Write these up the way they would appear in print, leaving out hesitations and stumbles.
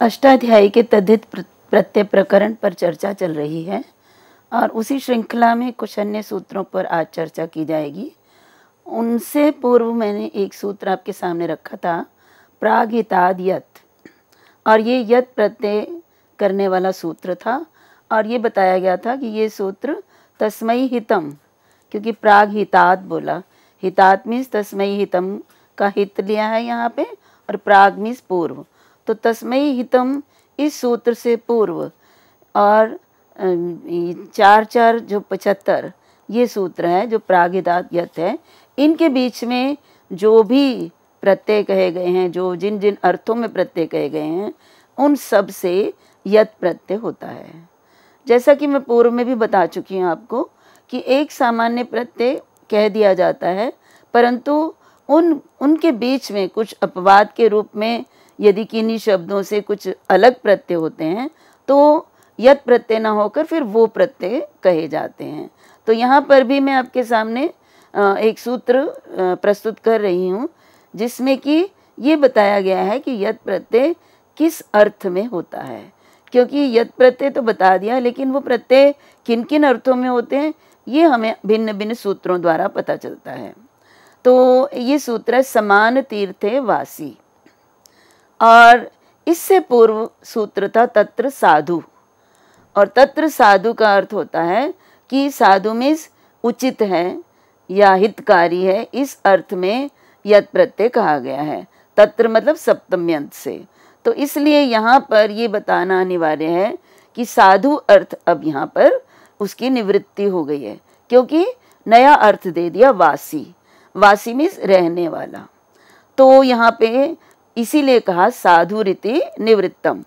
अष्टाध्यायी के तद्धित प्रत्यय प्रकरण पर चर्चा चल रही है और उसी श्रृंखला में कुछ अन्य सूत्रों पर आज चर्चा की जाएगी। उनसे पूर्व मैंने एक सूत्र आपके सामने रखा था, प्रागिताद यत, और ये यत प्रत्यय करने वाला सूत्र था और ये बताया गया था कि ये सूत्र तस्मै हितम, क्योंकि प्राग हिताद बोला, हिताद मीन्स तस्मै हितम का हित लिया है यहाँ पे, और प्राग मीन्स पूर्व, तो तस्मै हितम इस सूत्र से पूर्व और 4 जो 75 ये सूत्र है जो प्रागिदात यत है, इनके बीच में जो भी प्रत्यय कहे गए हैं, जो जिन जिन अर्थों में प्रत्यय कहे गए हैं, उन सब से यत प्रत्यय होता है। जैसा कि मैं पूर्व में भी बता चुकी हूँ आपको कि एक सामान्य प्रत्यय कह दिया जाता है, परंतु उनके बीच में कुछ अपवाद के रूप में यदि किन्हीं शब्दों से कुछ अलग प्रत्यय होते हैं तो यत प्रत्यय ना होकर फिर वो प्रत्यय कहे जाते हैं। तो यहाँ पर भी मैं आपके सामने एक सूत्र प्रस्तुत कर रही हूँ जिसमें कि ये बताया गया है कि यत प्रत्यय किस अर्थ में होता है, क्योंकि यत प्रत्यय तो बता दिया, लेकिन वो प्रत्यय किन किन अर्थों में होते हैं ये हमें भिन्न भिन्न सूत्रों द्वारा पता चलता है। तो ये सूत्र है समान तीर्थे वासी, और इससे पूर्व सूत्र था तत्र साधु, और तत्र साधु का अर्थ होता है कि साधु मीन्स उचित है या हितकारी है, इस अर्थ में यत प्रत्यय कहा गया है। तत्र मतलब सप्तम्यंत से, तो इसलिए यहाँ पर ये बताना अनिवार्य है कि साधु अर्थ अब यहाँ पर उसकी निवृत्ति हो गई है, क्योंकि नया अर्थ दे दिया वासी। वासी मीन्स रहने वाला, तो यहाँ पे इसीलिए कहा साधु रीति निवृत्तम,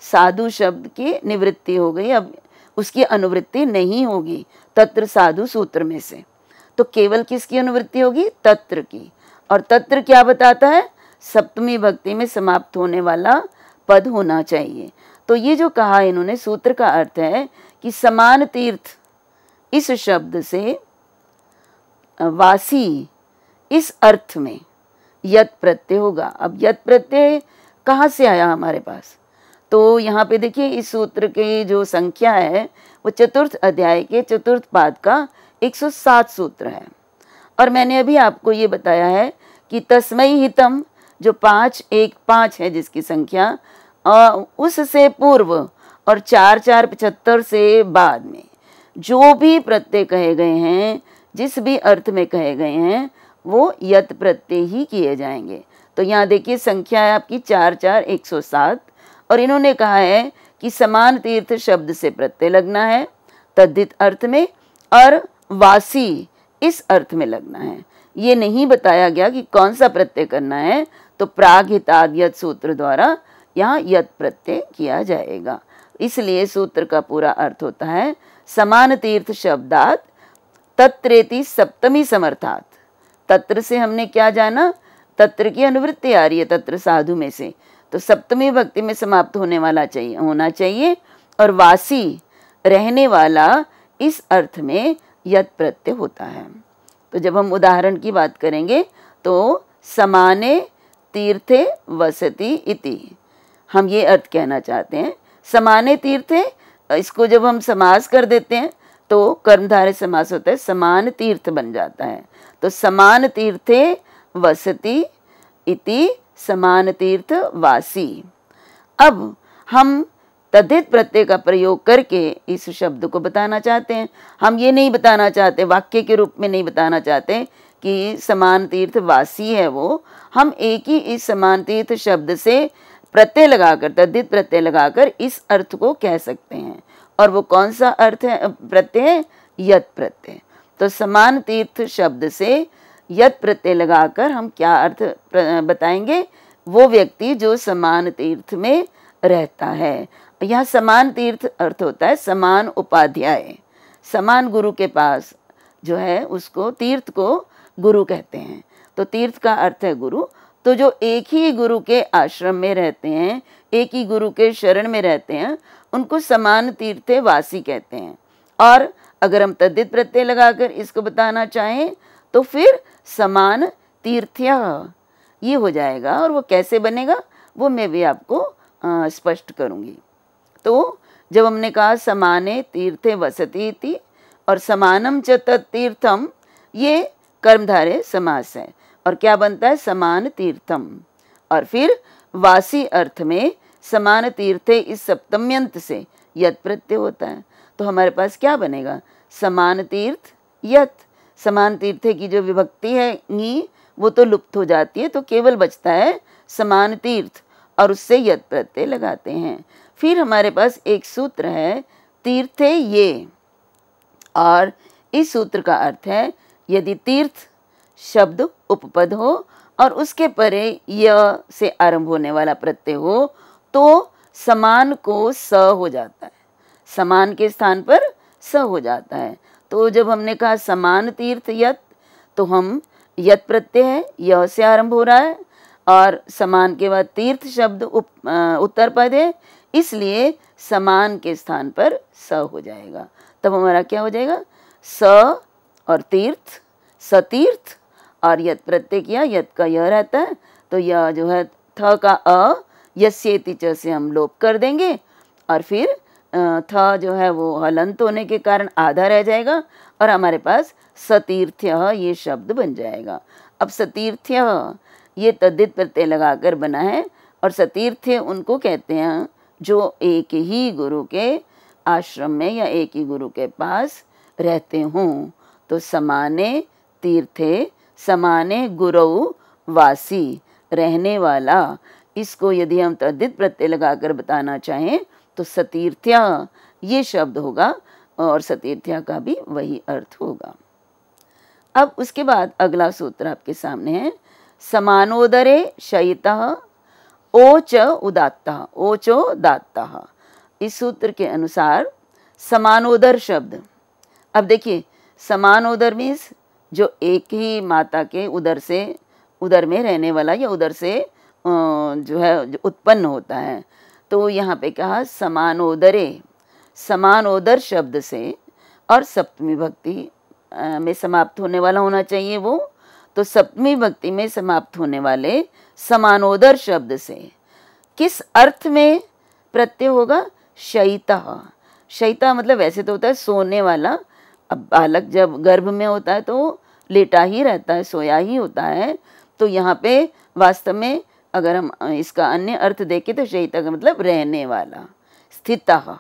साधु शब्द की निवृत्ति हो गई, अब उसकी अनुवृत्ति नहीं होगी तत्र साधु सूत्र में से। तो केवल किसकी अनुवृत्ति होगी? तत्र की। और तत्र क्या बताता है? सप्तमी भक्ति में समाप्त होने वाला पद होना चाहिए। तो ये जो कहा इन्होंने सूत्र का अर्थ है कि समान तीर्थ इस शब्द से वासी इस अर्थ में यत प्रत्यय होगा। अब यत प्रत्यय कहाँ से आया हमारे पास? तो यहाँ पे देखिए इस सूत्र की जो संख्या है वो चतुर्थ अध्याय के चतुर्थ पाद का 107 सूत्र है, और मैंने अभी आपको ये बताया है कि तस्मै हितम जो 515 है जिसकी संख्या, उससे पूर्व और 4475 से बाद में जो भी प्रत्यय कहे गए हैं, जिस भी अर्थ में कहे गए हैं, वो यत प्रत्यय ही किए जाएंगे। तो यहाँ देखिए संख्या है आपकी 107, और इन्होंने कहा है कि समान तीर्थ शब्द से प्रत्यय लगना है तद्धित अर्थ में, और वासी इस अर्थ में लगना है। ये नहीं बताया गया कि कौन सा प्रत्यय करना है, तो प्रागिताद यत सूत्र द्वारा यहाँ यत प्रत्यय किया जाएगा। इसलिए सूत्र का पूरा अर्थ होता है समान तीर्थ शब्दात तत्रेति सप्तमी समर्थात। तत्र से हमने क्या जाना? तत्र की अनुवृत्ति आ रही है तत्र साधु में से, तो सप्तमी भक्ति में समाप्त होने वाला होना चाहिए, और वासी रहने वाला इस अर्थ में यत प्रत्यय होता है। तो जब हम उदाहरण की बात करेंगे तो समाने तीर्थे वसति इति, हम ये अर्थ कहना चाहते हैं। समाने तीर्थे, इसको जब हम समास कर देते हैं तो कर्मधारय समास होता है, समान तीर्थ बन जाता है। तो समान तीर्थे वसति इति समान तीर्थ वासी। अब हम तद्धित प्रत्यय का प्रयोग करके इस शब्द को बताना चाहते हैं। हम ये नहीं बताना चाहते, वाक्य के रूप में नहीं बताना चाहते कि समान तीर्थ वासी है वो, हम एक ही इस समान तीर्थ शब्द से प्रत्यय लगाकर, तद्धित प्रत्यय लगाकर इस अर्थ को कह सकते हैं। और वो कौन सा अर्थ है? प्रत्यय है यत प्रत्यय। तो समान तीर्थ शब्द से यत प्रत्यय लगाकर हम क्या अर्थ बताएंगे? वो व्यक्ति जो समान तीर्थ में रहता है। यहाँ समान तीर्थ अर्थ होता है समान उपाध्याय, समान गुरु के पास जो है उसको तीर्थ को गुरु कहते हैं। तो तीर्थ का अर्थ है गुरु। तो जो एक ही गुरु के आश्रम में रहते हैं, एक ही गुरु के शरण में रहते हैं, उनको समान तीर्थे वासी कहते हैं। और अगर हम तद्धित प्रत्यय लगाकर इसको बताना चाहें तो फिर समान तीर्थ्य ये हो जाएगा। और वो कैसे बनेगा वो मैं भी आपको स्पष्ट करूँगी। तो जब हमने कहा समाने तीर्थे वसति इति और समानम च तत्तीर्थम, ये कर्मधारय समास है और क्या बनता है, समान तीर्थम। और फिर वासी अर्थ में समान तीर्थे इस सप्तम्यंत से यत प्रत्यय होता है। तो हमारे पास क्या बनेगा, समान तीर्थ यत। समान तीर्थे की जो विभक्ति है नी, वो तो लुप्त हो जाती है, तो केवल बचता है समान तीर्थ और उससे यत प्रत्यय लगाते हैं। फिर हमारे पास एक सूत्र है तीर्थे ये, और इस सूत्र का अर्थ है यदि तीर्थ शब्द उपपद हो और उसके परे य से आरंभ होने वाला प्रत्यय हो तो समान को स हो जाता है, समान के स्थान पर स हो जाता है। तो जब हमने कहा समान तीर्थ यत, तो हम यत प्रत्यय है, य से आरंभ हो रहा है और समान के बाद तीर्थ शब्द उत्तर पद है, इसलिए समान के स्थान पर स हो जाएगा। तब हमारा क्या हो जाएगा, स और तीर्थ, सतीर्थ, और यत प्रत्यय किया, यत का यह रहता है, तो यह जो है थ का अ यस्येति च से हम लोप कर देंगे और फिर थ जो है वो हलंत होने के कारण आधा रह जाएगा और हमारे पास सतीर्थ्य ये शब्द बन जाएगा। अब सतीर्थ्य ये तद्धित प्रत्यय लगाकर बना है और सतीर्थ्य उनको कहते हैं जो एक ही गुरु के आश्रम में या एक ही गुरु के पास रहते हों। तो समाने तीर्थे समाने गुरु वासी, रहने वाला, इसको यदि हम तद्धित प्रत्यय लगाकर बताना चाहें तो सतीर्थ्य ये शब्द होगा और सतीर्थ्य का भी वही अर्थ होगा। अब उसके बाद अगला सूत्र आपके सामने है, समानोदरे शयितः ओच उदात्तः, ओचो दात्तः। इस सूत्र के अनुसार समानोदर शब्द, अब देखिए समानोदर मीन्स जो एक ही माता के उदर से, उदर में रहने वाला या उदर से जो है जो उत्पन्न होता है। तो यहाँ पे कहा समानोदरे, समानोदर शब्द से और सप्तमी भक्ति में समाप्त होने वाला होना चाहिए वो, तो सप्तमी भक्ति में समाप्त होने वाले समानोदर शब्द से किस अर्थ में प्रत्यय होगा, शयिता। शयिता मतलब वैसे तो होता है सोने वाला, अब बालक जब गर्भ में होता है तो लेटा ही रहता है, सोया ही होता है। तो यहाँ पे वास्तव में अगर हम इसका अन्य अर्थ देखें तो शयिता का मतलब रहने वाला, स्थितः।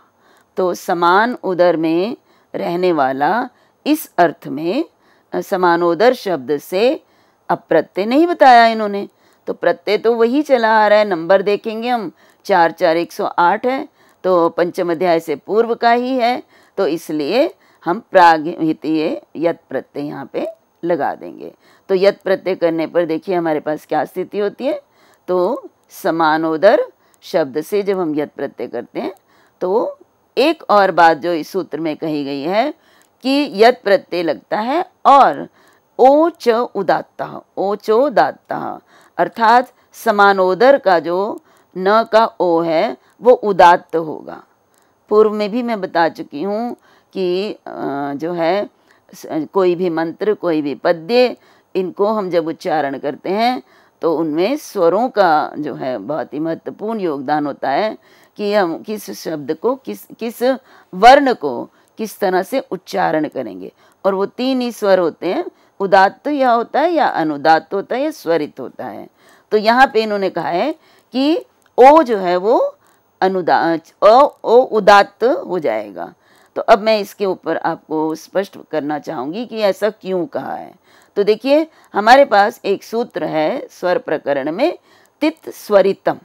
तो समान उदर में रहने वाला, इस अर्थ में समानोदर शब्द से अब प्रत्यय नहीं बताया इन्होंने, तो प्रत्यय तो वही चला आ रहा है। नंबर देखेंगे हम 4 4 108 है, तो पंचम अध्याय से पूर्व का ही है, तो इसलिए हम प्रागहितीय यत प्रत्यय यहाँ पे लगा देंगे। तो यत प्रत्यय करने पर देखिए हमारे पास क्या स्थिति होती है, तो समानोदर शब्द से जब हम यत प्रत्यय करते हैं तो एक और बात जो इस सूत्र में कही गई है कि यत प्रत्यय लगता है और ओच उदात्तः, ओचो दात्तः, अर्थात समानोदर का जो न का ओ है वो उदात्त होगा। पूर्व में भी मैं बता चुकी हूँ कि जो है कोई भी मंत्र, कोई भी पद्य, इनको हम जब उच्चारण करते हैं तो उनमें स्वरों का जो है बहुत ही महत्वपूर्ण योगदान होता है कि हम किस शब्द को, किस वर्ण को किस तरह से उच्चारण करेंगे। और वो 3 ही स्वर होते हैं, उदात्त या होता है या अनुदात्त होता है या स्वरित होता है। तो यहाँ पे इन्होंने कहा है कि ओ जो है वो ओ उदात्त हो जाएगा। तो अब मैं इसके ऊपर आपको स्पष्ट करना चाहूँगी कि ऐसा क्यों कहा है। तो देखिए हमारे पास एक सूत्र है स्वर प्रकरण में, तित स्वरितम,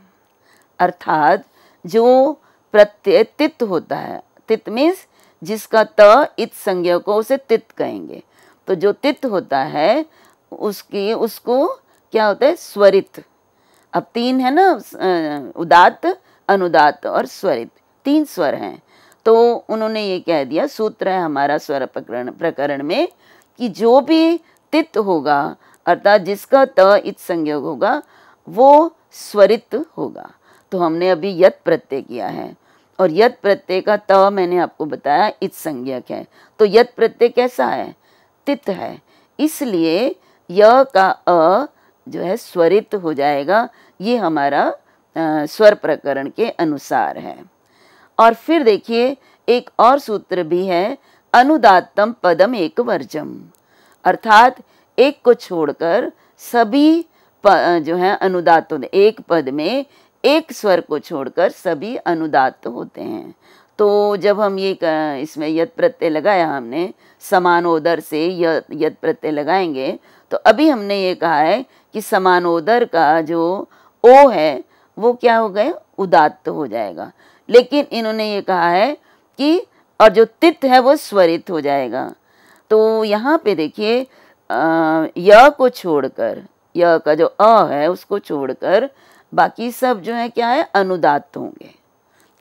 अर्थात जो प्रत्यय तित होता है, तित मीन्स जिसका त इत संज्ञा को उसे तित कहेंगे। तो जो तित होता है उसको क्या होता है, स्वरित। अब 3 है ना, उदात्त, अनुदात्त और स्वरित, 3 स्वर हैं। तो उन्होंने ये कह दिया, सूत्र है हमारा स्वर प्रकरण में कि जो भी तित होगा अर्थात जिसका त इत संज्ञक होगा वो स्वरित होगा। तो हमने अभी यत प्रत्यय किया है और यत प्रत्यय का त मैंने आपको बताया इत संज्ञक है। तो यत प्रत्यय कैसा है, तित है, इसलिए य का अ जो है स्वरित हो जाएगा। ये हमारा स्वर प्रकरण के अनुसार है। और फिर देखिए एक और सूत्र भी है, अनुदात्तम पदम एक वर्जम, अर्थात एक को छोड़कर सभी जो है अनुदात होते, एक पद में एक स्वर को छोड़कर सभी अनुदात होते हैं। तो जब हम ये इसमें यत् प्रत्यय लगाया हमने, समानोदर से यत् प्रत्यय लगाएंगे, तो अभी हमने ये कहा है कि समानोदर का जो ओ है वो क्या हो गए, उदात्त हो जाएगा। लेकिन इन्होंने ये कहा है कि और जो तित है वो स्वरित हो जाएगा। तो यहाँ पे देखिए य को छोड़कर, य का जो अ है उसको छोड़कर बाकी सब जो है क्या है, अनुदात्त होंगे।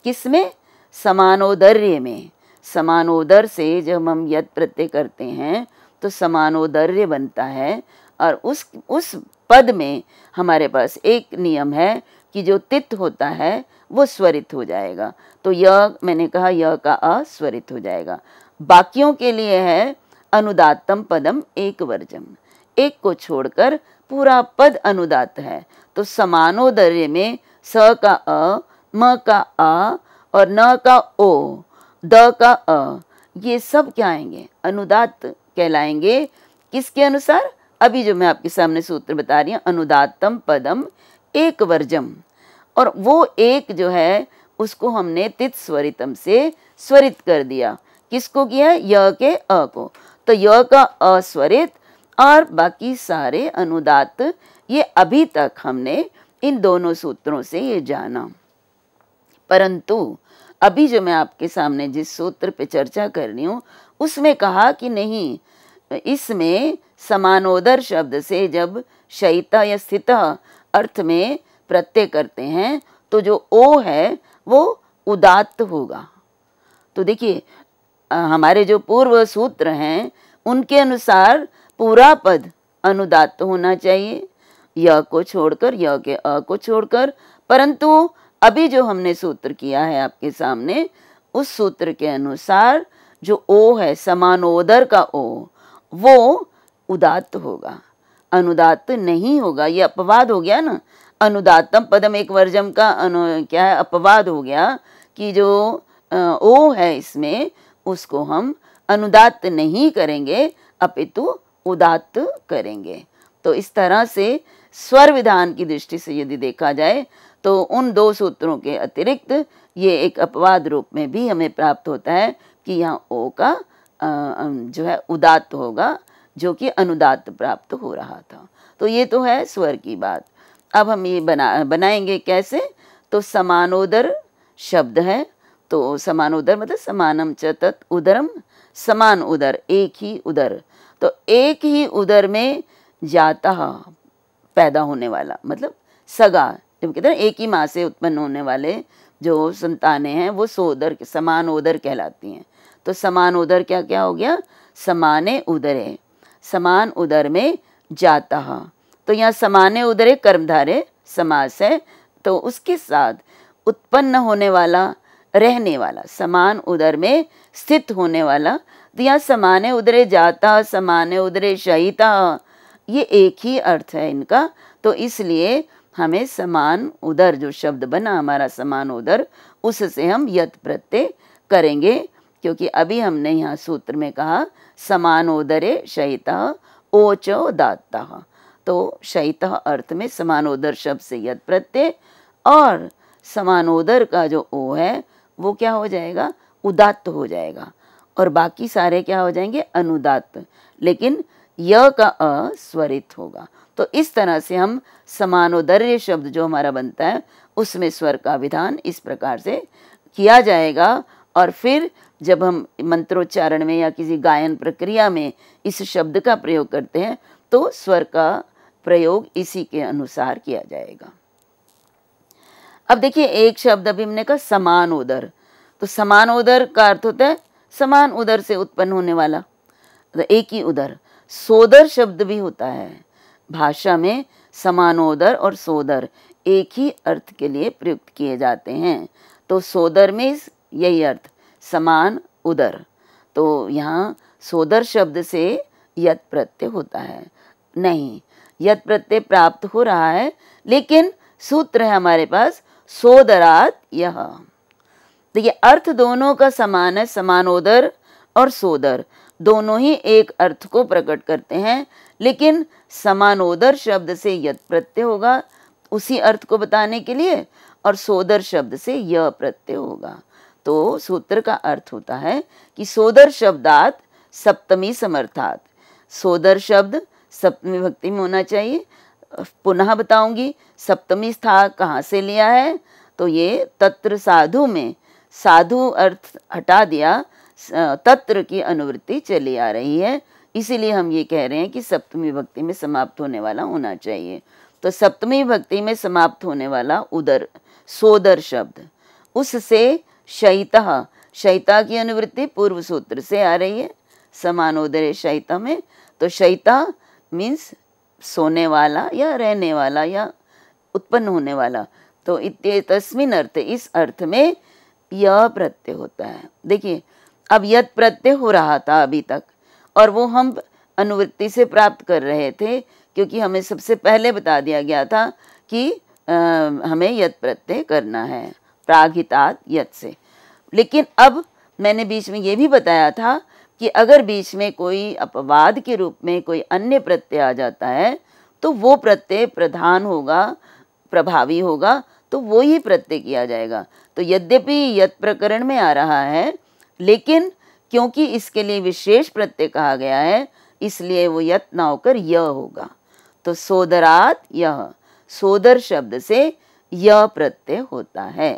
किसमें, समानोदर्य में। समानोदर से जब हम यत् प्रत्यय करते हैं तो समानोदर्य बनता है, और उस पद में हमारे पास एक नियम है कि जो तित होता है वो स्वरित हो जाएगा। तो यह मैंने कहा य का अ स्वरित हो जाएगा। बाकियों के लिए है अनुदात्तम पदम एक वर्जम, एक को छोड़कर पूरा पद अनुदात है। तो समानोदर्य में स का अ, म का आ और न का ओ, द का अ, ये सब क्या आएंगे, अनुदात कहलाएंगे। किसके अनुसार, अभी जो मैं आपके सामने सूत्र बता रही हूँ, अनुदात्तम पदम एक वर्जम। और वो एक जो है उसको हमने तित स्वरितम से स्वरित कर दिया। किसको किया, य के अ को। तो य का अस्वरित और बाकी सारे अनुदात, ये अभी तक हमने इन दोनों सूत्रों से ये जाना। परंतु अभी जो मैं आपके सामने जिस सूत्र पे चर्चा कर रही हूँ उसमें कहा कि नहीं, इसमें समानोदर शब्द से जब शयिता या स्थिता अर्थ में प्रत्यय करते हैं तो जो ओ है वो उदात्त होगा। तो देखिए हमारे जो पूर्व सूत्र हैं उनके अनुसार पूरा पद अनुदात्त होना चाहिए, य को छोड़कर, य के अ को छोड़कर। परंतु अभी जो हमने सूत्र किया है आपके सामने, उस सूत्र के अनुसार जो ओ है, समानोदर का ओ, वो उदात्त होगा, अनुदात्त नहीं होगा। ये अपवाद हो गया ना, अनुदात्तम पदम एक वर्जम का क्या है, अपवाद हो गया कि जो ओ है इसमें उसको हम अनुदात्त नहीं करेंगे अपितु उदात्त करेंगे। तो इस तरह से स्वर विधान की दृष्टि से यदि देखा जाए तो उन दो सूत्रों के अतिरिक्त ये एक अपवाद रूप में भी हमें प्राप्त होता है कि यहाँ ओ का जो है उदात्त होगा, जो कि अनुदात्त प्राप्त हो रहा था। तो ये तो है स्वर की बात। अब हम ये बनाएंगे कैसे, तो समानोदर शब्द है, तो समानोदर मतलब समानम च तत् उदरम, समान उदर, एक ही उदर। तो एक ही उदर में जाता पैदा होने वाला, मतलब सगा, जब कहते हैं एक ही माँ से उत्पन्न होने वाले जो संतानें हैं वो सोदर, समान उदर कहलाती हैं। तो समान उदर क्या क्या हो गया, समाने उदरे, समान उदर में जाता। तो यहाँ समाने उदरे कर्मधारय समास है, तो उसके साथ उत्पन्न होने वाला, रहने वाला, समान उदर में स्थित होने वाला। तो यहाँ समाने उदरे जाता, समाने उदरे शयिता, ये एक ही अर्थ है इनका। तो इसलिए हमें समान उदर जो शब्द बना हमारा समान उदर, उससे हम यत् प्रत्यय करेंगे, क्योंकि अभी हमने यहाँ सूत्र में कहा समानोदरे शयिता ओच उदात्तः। तो शयिता अर्थ में समानोदर शब्द से यत् प्रत्यय, और समानोदर का जो ओ है वो क्या हो जाएगा, उदात्त हो जाएगा, और बाकी सारे क्या हो जाएंगे, अनुदात्त। लेकिन य का अ स्वरित होगा। तो इस तरह से हम समानोदर्य शब्द जो हमारा बनता है उसमें स्वर का विधान इस प्रकार से किया जाएगा। और फिर जब हम मंत्रोच्चारण में या किसी गायन प्रक्रिया में इस शब्द का प्रयोग करते हैं तो स्वर का प्रयोग इसी के अनुसार किया जाएगा। अब देखिए एक शब्द अभी हमने कहा समान उदर, तो समान उदर का अर्थ होता है समान उदर से उत्पन्न होने वाला, तो एक ही उदर। सोदर शब्द भी होता है भाषा में, समानोदर और सोदर एक ही अर्थ के लिए प्रयुक्त किए जाते हैं। तो सोदर में यही अर्थ, समान उदर। तो यहाँ सोदर शब्द से यत् प्रत्यय होता है, नहीं, यत् प्रत्यय प्राप्त हो रहा है, लेकिन सूत्र है हमारे पास सोदरात यह। देखिए अर्थ दोनों का समान है, समानोदर और सोदर दोनों ही एक अर्थ को प्रकट करते हैं, लेकिन समानोदर शब्द से यत प्रत्यय होगा उसी अर्थ को बताने के लिए, और सोदर शब्द से य प्रत्यय होगा। तो सूत्र का अर्थ होता है कि सोदर शब्दात सप्तमी समर्थात, सोदर शब्द सप्तमी भक्ति में होना चाहिए। पुनः बताऊंगी सप्तमी स्थान कहाँ से लिया है, तो ये तत्र साधु में साधु अर्थ हटा दिया, तत्र की अनुवृत्ति चली आ रही है, इसीलिए हम ये कह रहे हैं कि सप्तमी भक्ति में समाप्त होने वाला होना चाहिए। तो सप्तमी भक्ति में समाप्त होने वाला उदर सोदर शब्द, उससे शयिता, शयिता की अनुवृत्ति पूर्व सूत्र से आ रही है समानोदरे शयिता में। तो शयिता मीन्स सोने वाला या रहने वाला या उत्पन्न होने वाला। तो तस्मिन अर्थ, इस अर्थ में यह प्रत्यय होता है। देखिए अब यत प्रत्यय हो रहा था अभी तक, और वो हम अनुवृत्ति से प्राप्त कर रहे थे, क्योंकि हमें सबसे पहले बता दिया गया था कि हमें यत प्रत्यय करना है प्रागितात यत से। लेकिन अब मैंने बीच में ये भी बताया था कि अगर बीच में कोई अपवाद के रूप में कोई अन्य प्रत्यय आ जाता है तो वो प्रत्यय प्रधान होगा, प्रभावी होगा, तो वो ही प्रत्यय किया जाएगा। तो यद्यपि यत प्रकरण में आ रहा है, लेकिन क्योंकि इसके लिए विशेष प्रत्यय कहा गया है, इसलिए वो यत ना होकर य होगा। तो सोदरात यह, सोदर शब्द से यह प्रत्यय होता है।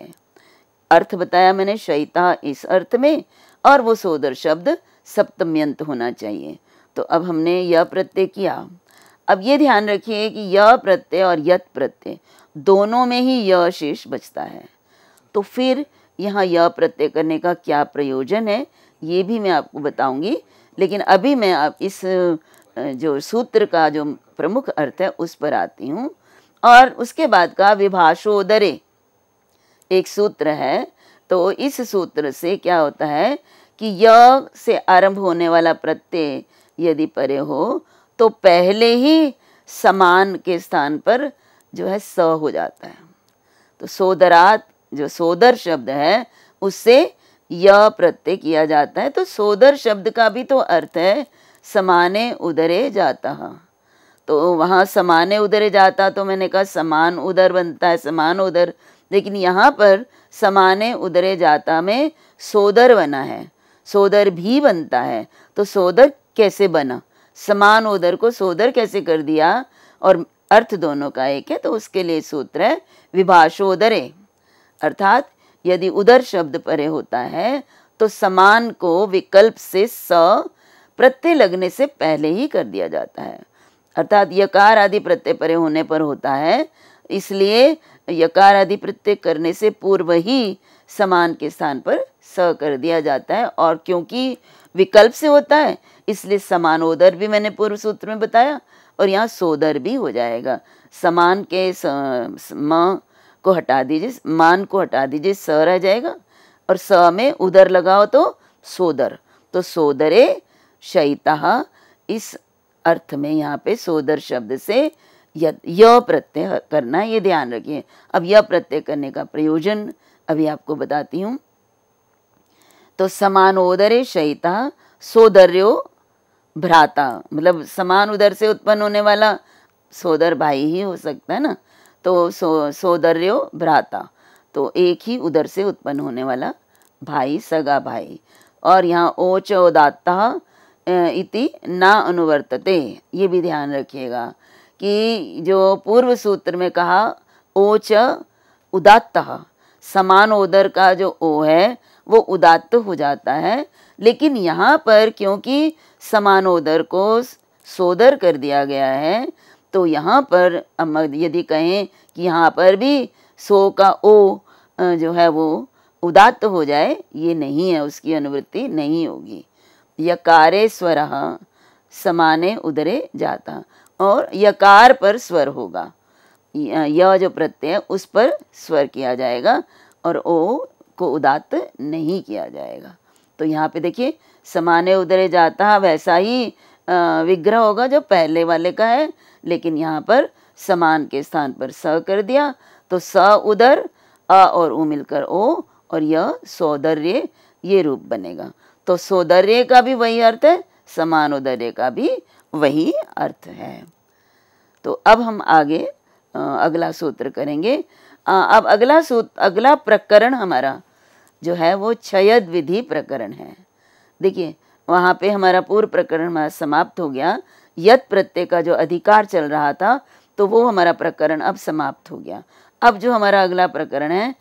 अर्थ बताया मैंने शयिता इस अर्थ में, और वो सोदर शब्द सप्तम्यंत होना चाहिए। तो अब हमने यह प्रत्यय किया। अब ये ध्यान रखिए कि यह प्रत्यय और यत प्रत्यय दोनों में ही यह शेष बचता है। तो फिर यहाँ यह प्रत्यय करने का क्या प्रयोजन है ये भी मैं आपको बताऊंगी, लेकिन अभी मैं आप इस जो सूत्र का जो प्रमुख अर्थ है उस पर आती हूँ। और उसके बाद का विभाषोदरे एक सूत्र है, तो इस सूत्र से क्या होता है कि य से आरंभ होने वाला प्रत्यय यदि परे हो तो पहले ही समान के स्थान पर जो है स हो जाता है। तो सोदरात जो सोदर शब्द है उससे य प्रत्यय किया जाता है। तो सोदर शब्द का भी तो अर्थ है समाने उदरे जाता। तो वहाँ समाने उदरे जाता, तो मैंने कहा समान उदर बनता है, समान उदर, लेकिन यहाँ पर समाने उदरे जाता में सोदर बना है, सोदर भी बनता है। तो सोदर कैसे बना, समान उदर को सोदर कैसे कर दिया, और अर्थ दोनों का एक है, तो उसके लिए सूत्र है विभाषोदरे। अर्थात यदि उदर शब्द परे होता है तो समान को विकल्प से स प्रत्यय लगने से पहले ही कर दिया जाता है। अर्थात यकार आदि प्रत्यय परे होने पर होता है, इसलिए यकार आदि प्रत्यय करने से पूर्व ही समान के स्थान पर स कर दिया जाता है। और क्योंकि विकल्प से होता है इसलिए समानोदर भी मैंने पूर्व सूत्र में बताया, और यहाँ सोदर भी हो जाएगा। समान के म को हटा दीजिए, मान को हटा दीजिए, स रह जाएगा, और स में उदर लगाओ तो सोदर। तो सोदरे शयिता, इस अर्थ में यहाँ पे सोदर शब्द से य प्रत्यय करना, ये ध्यान रखिए। अब यह प्रत्यय करने का प्रयोजन अभी आपको बताती हूँ। तो समानोदरे शयिता सोदर्यो भ्राता, मतलब समान उदर से उत्पन्न होने वाला सोदर भाई ही हो सकता है ना। तो सोदर्यो भ्राता, तो एक ही उदर से उत्पन्न होने वाला भाई, सगा भाई। और यहाँ ओच उदात्ता इति ना अनुवर्तते, ये भी ध्यान रखिएगा कि जो पूर्व सूत्र में कहा ओच उदात्त, समान उदर का जो ओ है वो उदात्त हो जाता है, लेकिन यहाँ पर क्योंकि समानोदर को सोदर कर दिया गया है, तो यहाँ पर यदि कहें कि यहाँ पर भी सो का ओ जो है वो उदात्त हो जाए, ये नहीं है, उसकी अनुवृत्ति नहीं होगी। यकारे स्वर समाने उदरे जाता, और यकार पर स्वर होगा, यह जो प्रत्यय उस पर स्वर किया जाएगा और ओ को उदात्त नहीं किया जाएगा। तो यहाँ पे देखिए समाने उदरे जाता वैसा ही विग्रह होगा जो पहले वाले का है, लेकिन यहाँ पर समान के स्थान पर स कर दिया, तो स उदर, अ और उ मिलकर ओ, और यह सौंदर्य, ये रूप बनेगा। तो सौंदर्य का भी वही अर्थ है, समानोदर्य का भी वही अर्थ है। तो अब हम आगे अगला सूत्र करेंगे। अब अगला प्रकरण हमारा जो है वो क्षयद विधि प्रकरण है। देखिए वहाँ पे हमारा पूर्व प्रकरण हमारा समाप्त हो गया, यत प्रत्यय का जो अधिकार चल रहा था तो वो हमारा प्रकरण अब समाप्त हो गया। अब जो हमारा अगला प्रकरण है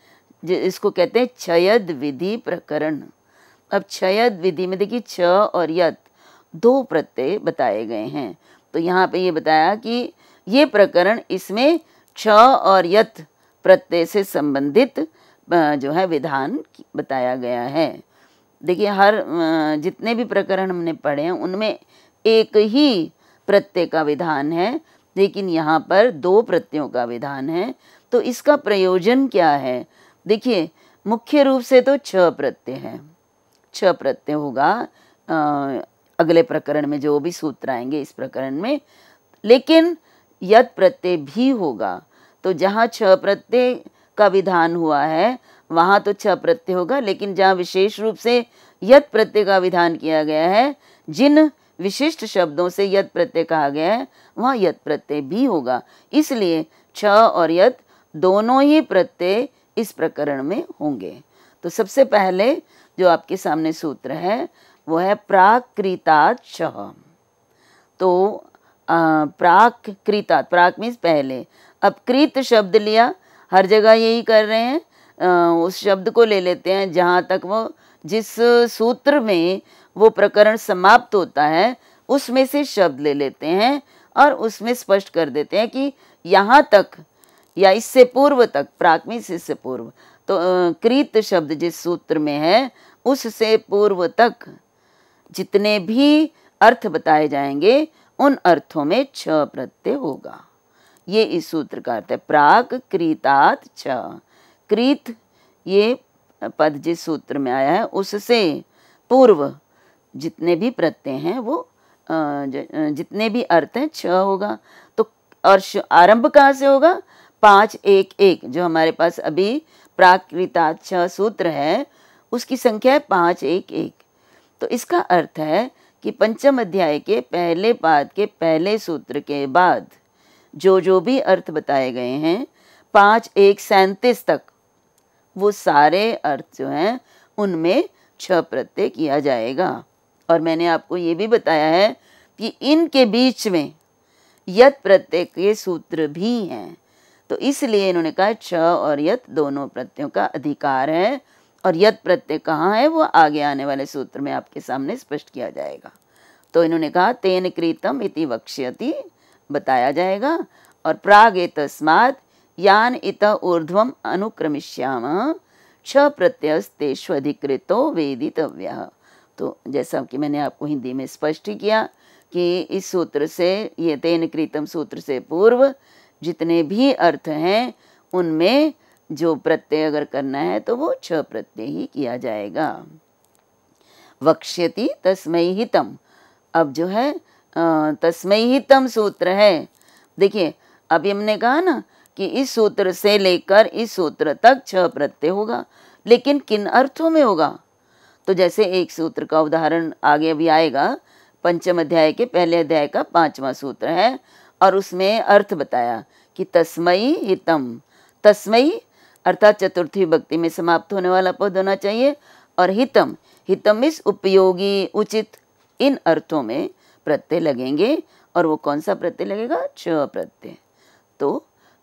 इसको कहते हैं क्षयद विधि प्रकरण। अब क्षयद विधि में देखिए छ और यत दो प्रत्यय बताए गए हैं। तो यहाँ पे ये बताया कि ये प्रकरण इसमें छ और यत प्रत्यय से संबंधित जो है विधान बताया गया है। देखिए हर जितने भी प्रकरण हमने पढ़े हैं उनमें एक ही प्रत्यय का विधान है, लेकिन यहाँ पर दो प्रत्ययों का विधान है। तो इसका प्रयोजन क्या है? देखिए मुख्य रूप से तो छ प्रत्यय है, छ प्रत्यय होगा अगले प्रकरण में जो भी सूत्र आएंगे इस प्रकरण में, लेकिन यत प्रत्यय भी होगा। तो जहाँ छ प्रत्यय का विधान हुआ है वहाँ तो छ प्रत्यय होगा, लेकिन जहाँ विशेष रूप से यत प्रत्यय का विधान किया गया है, जिन विशिष्ट शब्दों से यत प्रत्यय कहा गया है वहाँ यत प्रत्यय भी होगा। इसलिए छ और यत दोनों ही प्रत्यय इस प्रकरण में होंगे। तो सबसे पहले जो आपके सामने सूत्र है वो है प्राकृतात् छः। तो प्राकृतात्, प्राक मीन्स पहले, अब कृत शब्द लिया, हर जगह यही कर रहे हैं, उस शब्द को ले लेते हैं जहाँ तक वो जिस सूत्र में वो प्रकरण समाप्त होता है उसमें से शब्द ले लेते हैं और उसमें स्पष्ट कर देते हैं कि यहाँ तक या इससे पूर्व तक, प्राक मीन्स इससे पूर्व, तो कृत शब्द जिस सूत्र में है उससे पूर्व तक जितने भी अर्थ बताए जाएंगे उन अर्थों में छ प्रत्यय होगा। ये इस सूत्र का अर्थ है, प्राक कृतात् छ। कृत ये पद जिस सूत्र में आया है उससे पूर्व जितने भी प्रत्यय हैं वो जितने भी अर्थ हैं छ होगा। तो और आरंभ कहाँ से होगा? 5-1-1 जो हमारे पास अभी प्राकृतात् छ सूत्र है उसकी संख्या है 5-1-1। तो इसका अर्थ है कि पंचम अध्याय के पहले पाद के पहले सूत्र के बाद जो भी अर्थ बताए गए हैं 5-1-37 तक, वो सारे अर्थ जो हैं उनमें छ प्रत्यय किया जाएगा। और मैंने आपको ये भी बताया है कि इनके बीच में यत प्रत्यय के सूत्र भी हैं। तो इसलिए इन्होंने कहा छ और यत दोनों प्रत्ययों का अधिकार है, और यत प्रत्यय कहाँ है वो आगे आने वाले सूत्र में आपके सामने स्पष्ट किया जाएगा। तो इन्होंने कहा तेन कृतम इति वक्ष्यति, बताया जाएगा, और प्राग एतस्मात् यान इत ऊर्ध्वम अनुक्रमिष्यामः छ प्रत्ययस्तेष्वधिकृतो वेदितव्यः। तो जैसा कि मैंने आपको हिंदी में स्पष्ट किया कि इस सूत्र से, ये तेन कृतम सूत्र से पूर्व जितने भी अर्थ हैं उनमें जो प्रत्यय अगर करना है तो वो छ प्रत्यय ही किया जाएगा। वक्ष्यति तस्मै हितम, अब जो है तस्मै हितम सूत्र है। देखिए अभी हमने कहा ना कि इस सूत्र से लेकर इस सूत्र तक छ प्रत्यय होगा, लेकिन किन अर्थों में होगा? तो जैसे एक सूत्र का उदाहरण आगे अभी आएगा, पंचम अध्याय के पहले अध्याय का 5वां सूत्र है और उसमें अर्थ बताया कि तस्मयी हितम। तस्मयी अर्थात चतुर्थी विभक्ति में समाप्त होने वाला पद होना चाहिए, और हितम, हितम इस उपयोगी, उचित, इन अर्थों में प्रत्यय लगेंगे। और वो कौन सा प्रत्यय लगेगा? छ प्रत्यय। तो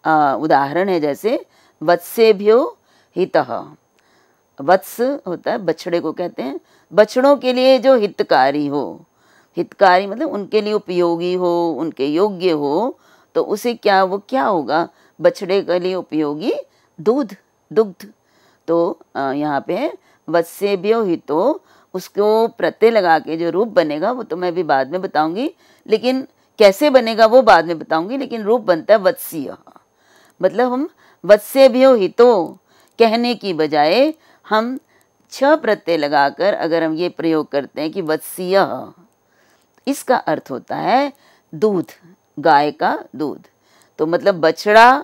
उदाहरण है जैसे वत्सेभ्यो हितः। वत्स होता है बछड़े को कहते हैं, बछड़ों के लिए जो हितकारी हो, हितकारी मतलब उनके लिए उपयोगी हो, उनके योग्य हो, तो उसे क्या, वो क्या होगा? बछड़े के लिए उपयोगी दूध, दुग्ध। तो यहाँ पे वत्सेभ्यो हितो, उसको प्रत्यय लगा के जो रूप बनेगा वो तो मैं भी बाद में बताऊंगी, लेकिन कैसे बनेगा वो बाद में बताऊंगी, लेकिन रूप बनता है वत्सीय। मतलब हम वत्सेभ्यो हितो कहने की बजाय हम छ प्रत्यय लगाकर अगर हम ये प्रयोग करते हैं कि वत्सीय, इसका अर्थ होता है दूध, गाय का दूध। तो मतलब बछड़ा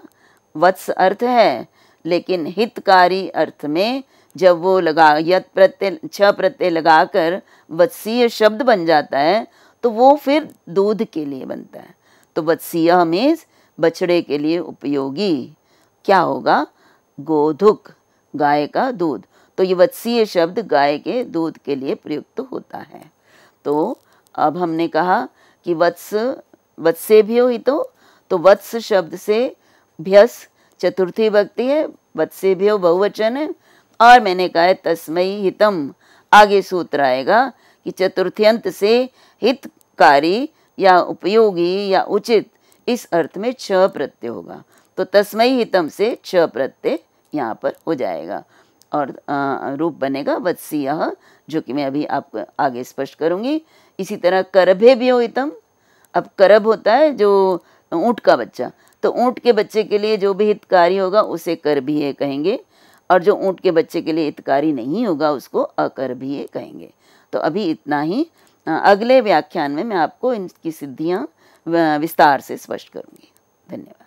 वत्स अर्थ है, लेकिन हितकारी अर्थ में जब वो लगा यत प्रत्यय छ प्रत्यय लगाकर वत्सीय शब्द बन जाता है तो वो फिर दूध के लिए बनता है। तो वत्सीय मीन्स बछड़े के लिए उपयोगी। क्या होगा? गोधुक, गाय का दूध। तो ये वत्सीय शब्द गाय के दूध के लिए प्रयुक्त होता है। तो अब हमने कहा कि वत्स, वत्सेभ्यो हितो, तो वत्स शब्द से भ्यस चतुर्थी विभक्ति है, वत्सेभ्यो बहुवचन है, और मैंने कहा है तस्मै हितम, आगे सूत्र आएगा कि चतुर्थ्यंत से हितकारी या उपयोगी या उचित इस अर्थ में छ प्रत्यय होगा। तो तस्मै हितम से छ प्रत्यय यहाँ पर हो जाएगा और रूप बनेगा वत्सीयः, जो कि मैं अभी आपको आगे स्पष्ट करूँगी। इसी तरह करभेभ्यो हितम, अब करभ होता है जो ऊँट का बच्चा, तो ऊँट के बच्चे के लिए जो भी हितकारी होगा उसे करभीय कहेंगे, और जो ऊँट के बच्चे के लिए हितकारी नहीं होगा उसको अकरभीय कहेंगे। तो अभी इतना ही। अगले व्याख्यान में मैं आपको इनकी सिद्धियाँ विस्तार से स्पष्ट करूँगी। धन्यवाद।